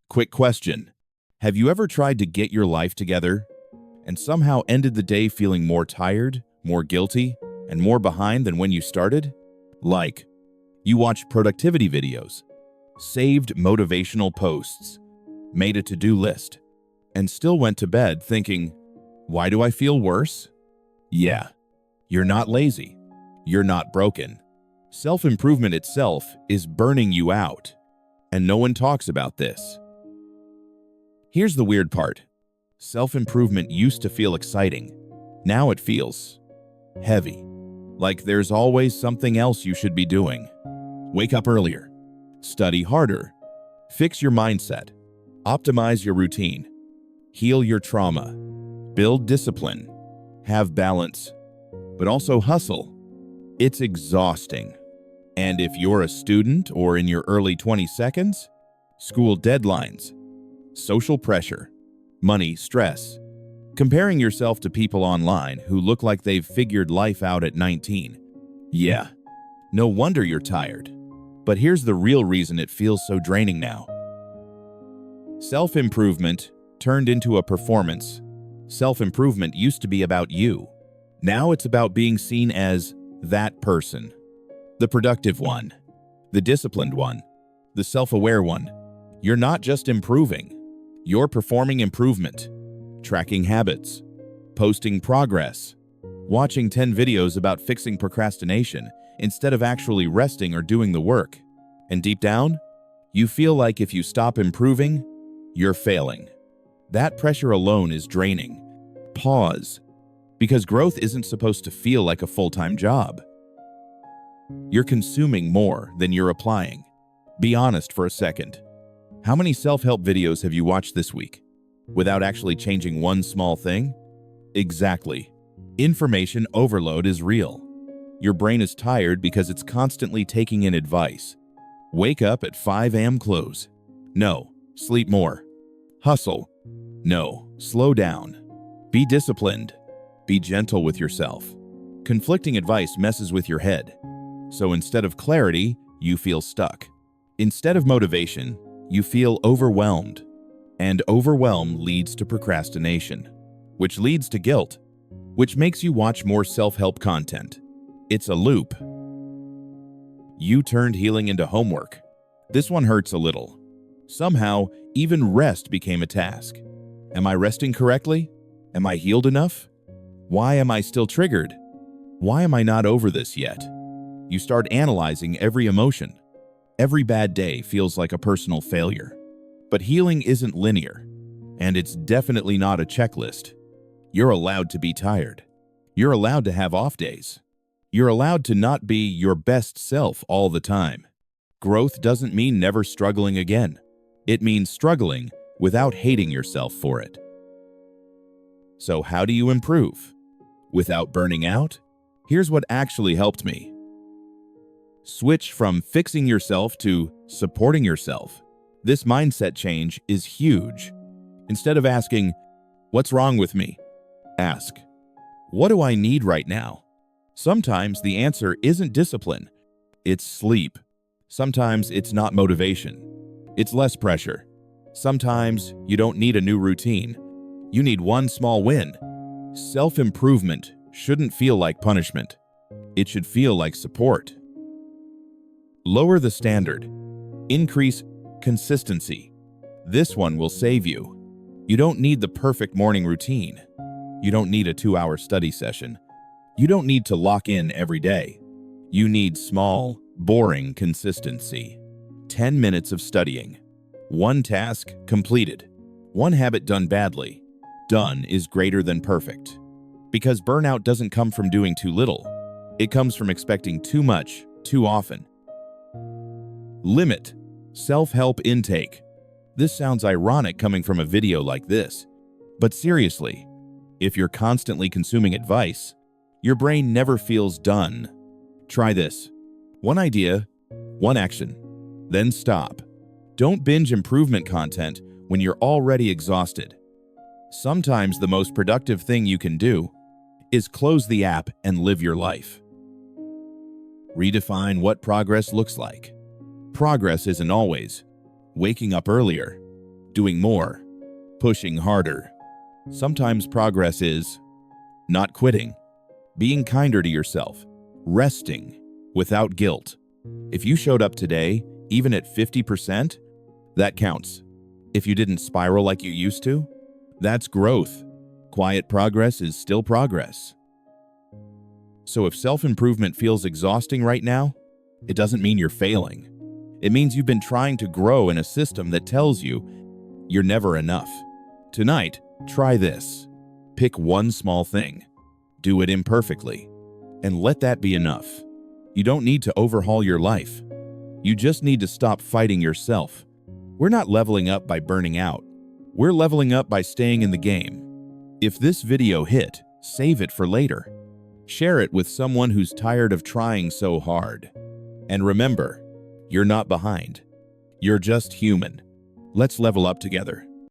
Quick question. Have you ever tried to get your life together and somehow ended the day feeling more tired, more guilty, and more behind than when you started? Like, you watched productivity videos, saved motivational posts, made a to-do list, and still went to bed thinking, why do I feel worse? Yeah, you're not lazy. You're not broken. Self-improvement itself is burning you out, and no one talks about this. Here's the weird part. Self-improvement used to feel exciting. Now it feels heavy, like there's always something else you should be doing. Wake up earlier, study harder, fix your mindset, optimize your routine, heal your trauma, build discipline, have balance, but also hustle. It's exhausting. And if you're a student or in your early 22nd, school deadlines, social pressure, money stress, comparing yourself to people online who look like they've figured life out at 19. Yeah, no wonder you're tired. But here's the real reason it feels so draining now. Self-improvement turned into a performance. Self-improvement used to be about you. Now it's about being seen as that person. The productive one, the disciplined one, the self-aware one. You're not just improving. You're performing improvement, tracking habits, posting progress, watching 10 videos about fixing procrastination instead of actually resting or doing the work. And deep down, you feel like if you stop improving, you're failing. That pressure alone is draining. Pause, because growth isn't supposed to feel like a full-time job. You're consuming more than you're applying. Be honest for a second. How many self-help videos have you watched this week without actually changing one small thing? Exactly. Information overload is real. Your brain is tired because it's constantly taking in advice. Wake up at 5 a.m. close. No, sleep more. Hustle. No, slow down. Be disciplined. Be gentle with yourself. Conflicting advice messes with your head. So instead of clarity, you feel stuck. Instead of motivation, you feel overwhelmed. And overwhelm leads to procrastination, which leads to guilt, which makes you watch more self-help content. It's a loop. You turned healing into homework. This one hurts a little. Somehow, even rest became a task. Am I resting correctly? Am I healed enough? Why am I still triggered? Why am I not over this yet? You start analyzing every emotion. Every bad day feels like a personal failure. But healing isn't linear, and it's definitely not a checklist. You're allowed to be tired. You're allowed to have off days. You're allowed to not be your best self all the time. Growth doesn't mean never struggling again. It means struggling without hating yourself for it. So how do you improve? Without burning out? Here's what actually helped me. Switch from fixing yourself to supporting yourself. This mindset change is huge. Instead of asking, "What's wrong with me?" ask, "What do I need right now?" Sometimes the answer isn't discipline. It's sleep. Sometimes it's not motivation. It's less pressure. Sometimes you don't need a new routine. You need one small win. Self-improvement shouldn't feel like punishment. It should feel like support. Lower the standard. Increase consistency. This one will save you. You don't need the perfect morning routine. You don't need a 2-hour study session. You don't need to lock in every day. You need small, boring consistency. 10 minutes of studying. One task completed. One habit done badly. Done is greater than perfect. Because burnout doesn't come from doing too little. It comes from expecting too much, too often. Limit self-help intake. This sounds ironic coming from a video like this. But seriously, if you're constantly consuming advice, your brain never feels done. Try this. One idea, one action, then stop. Don't binge improvement content when you're already exhausted. Sometimes the most productive thing you can do is close the app and live your life. Redefine what progress looks like. Progress isn't always waking up earlier. doing more, pushing harder. Sometimes progress is not quitting, being kinder to yourself, resting without guilt. If you showed up today, even at 50%, that counts. If you didn't spiral like you used to, that's growth. Quiet progress is still progress. So if self-improvement feels exhausting right now, it doesn't mean you're failing. It means you've been trying to grow in a system that tells you you're never enough. Tonight, try this. Pick one small thing, do it imperfectly, and let that be enough. You don't need to overhaul your life. You just need to stop fighting yourself. We're not leveling up by burning out. We're leveling up by staying in the game. If this video hit, save it for later. Share it with someone who's tired of trying so hard. And remember, you're not behind. You're just human. Let's level up together.